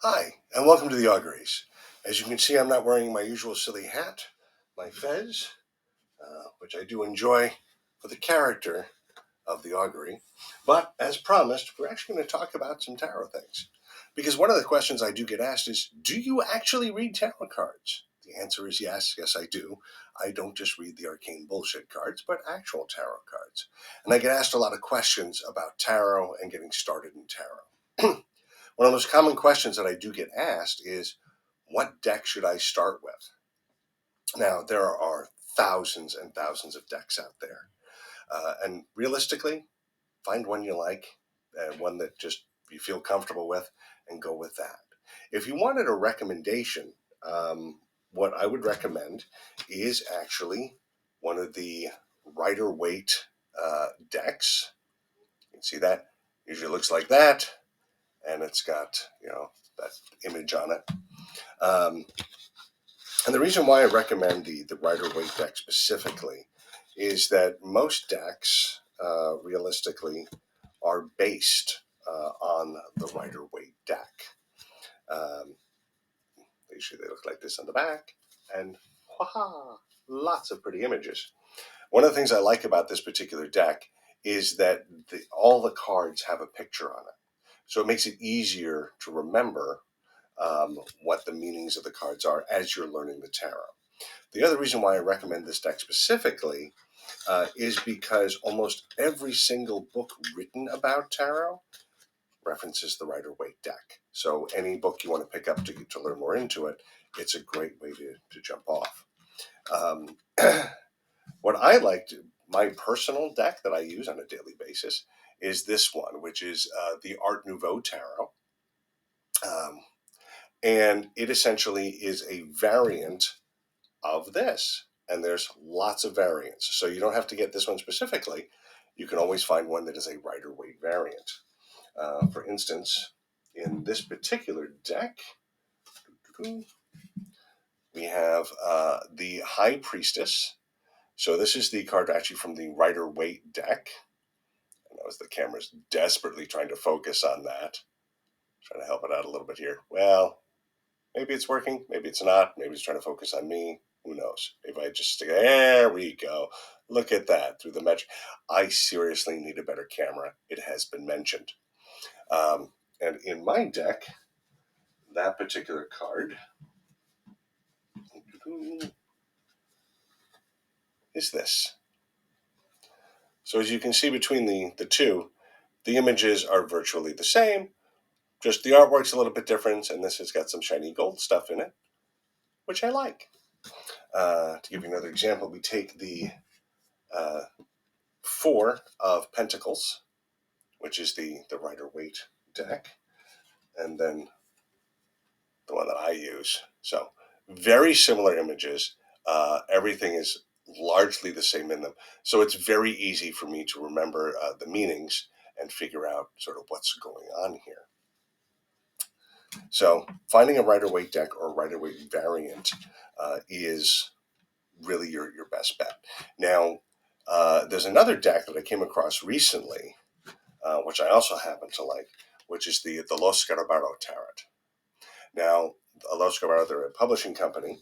Hi, and welcome to the Auguries. As you can see, I'm not wearing my usual silly hat, my fez, which I do enjoy for the character of the Augury. But as promised, we're actually going to talk about some tarot things. Because one of the questions I do get asked is, do you actually read tarot cards? The answer is yes, yes, I do. I don't just read the arcane bullshit cards, but actual tarot cards. And I get asked a lot of questions about tarot and getting started in tarot. One of the most common questions that I do get asked is, what deck should I start with? Now, there are thousands and thousands of decks out there. And realistically, find one you like, one that just you feel comfortable with, and go with that. If you wanted a recommendation, what I would recommend is actually one of the Rider-Waite decks. You can see that. Usually looks like that, and it's got, that image on it. And the reason why I recommend the Rider-Waite deck specifically is that most decks, realistically, are based on the Rider-Waite deck. Usually they look like this on the back, and lots of pretty images. One of the things I like about this particular deck is that all the cards have a picture on it. So it makes it easier to remember what the meanings of the cards are as you're learning the tarot. The other reason why I recommend this deck specifically is because almost every single book written about tarot references the Rider-Waite deck. So any book you want to pick up to learn more into it, it's a great way to jump off. What I like, my personal deck that I use on a daily basis, is this one, which is the Art Nouveau Tarot. And it essentially is a variant of this. And there's lots of variants. So you don't have to get this one specifically. You can always find one that is a Rider-Waite variant. For instance, in this particular deck, we have the High Priestess. So this is the card actually from the Rider-Waite deck. And that was the camera's desperately trying to focus on that. Trying to help it out a little bit here. Well, maybe it's working, maybe it's not, maybe it's trying to focus on me. Who knows? If I just stick, there we go. Look at that through the metric. I seriously need a better camera. It has been mentioned. And in my deck, that particular card is this. So as you can see between the two, the images are virtually the same, just the artwork's a little bit different, and this has got some shiny gold stuff in it, which I like. To give you another example, we take the Four of Pentacles, which is the Rider-Waite deck, and then the one that I use. So very similar images. Everything is largely the same in them. So it's very easy for me to remember the meanings and figure out sort of what's going on here. So finding a Rider-Waite deck or Rider-Waite variant is really your best bet. Now, there's another deck that I came across recently, which I also happen to like, which is the Los Scarabarro Tarot. Now, Los Scarabarro, they're a publishing company,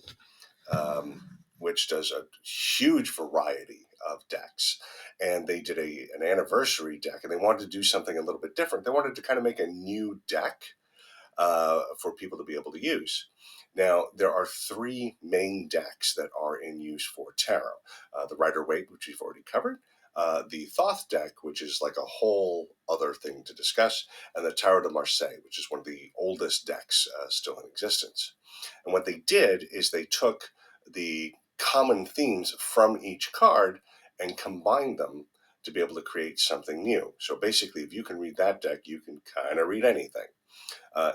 which does a huge variety of decks. And they did an anniversary deck, and they wanted to do something a little bit different. They wanted to kind of make a new deck for people to be able to use. Now, there are three main decks that are in use for tarot. The Rider-Waite, which we've already covered, the Thoth deck, which is like a whole other thing to discuss, and the Tarot de Marseille, which is one of the oldest decks still in existence. And what they did is they took the common themes from each card and combined them to be able to create something new. So basically, if you can read that deck, you can kind of read anything.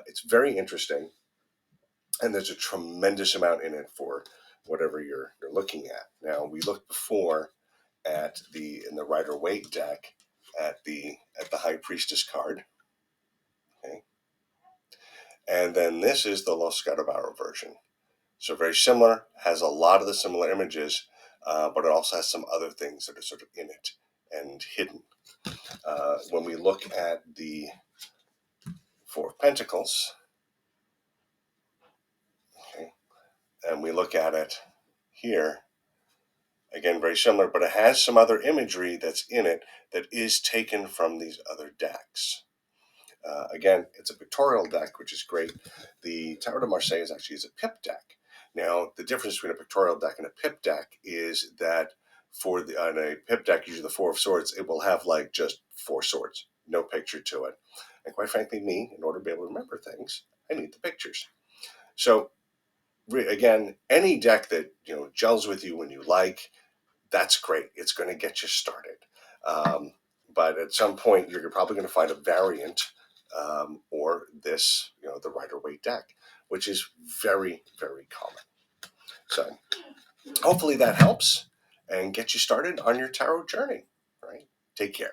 It's very interesting, and there's a tremendous amount in it for whatever you're looking at. Now, we looked before at in the Rider-Waite deck at the High Priestess card, okay, and then this is the Los Scarabarro version. So very similar, has a lot of the similar images, but it also has some other things that are sort of in it and hidden. When we look at the Four of Pentacles, and we look at it here, again, very similar, but it has some other imagery that's in it that is taken from these other decks. Again, it's a pictorial deck, which is great. The Tarot de Marseille actually is a pip deck. Now, the difference between a pictorial deck and a pip deck is that on a pip deck, usually the Four of Swords, it will have like just four swords, no picture to it. And quite frankly, me, in order to be able to remember things, I need the pictures. So again, any deck that gels with you when you like, that's great. It's going to get you started. But at some point, you're probably going to find a variant, or this, the Rider-Waite deck, which is very, very common. So hopefully that helps and get you started on your tarot journey. Right? Take care.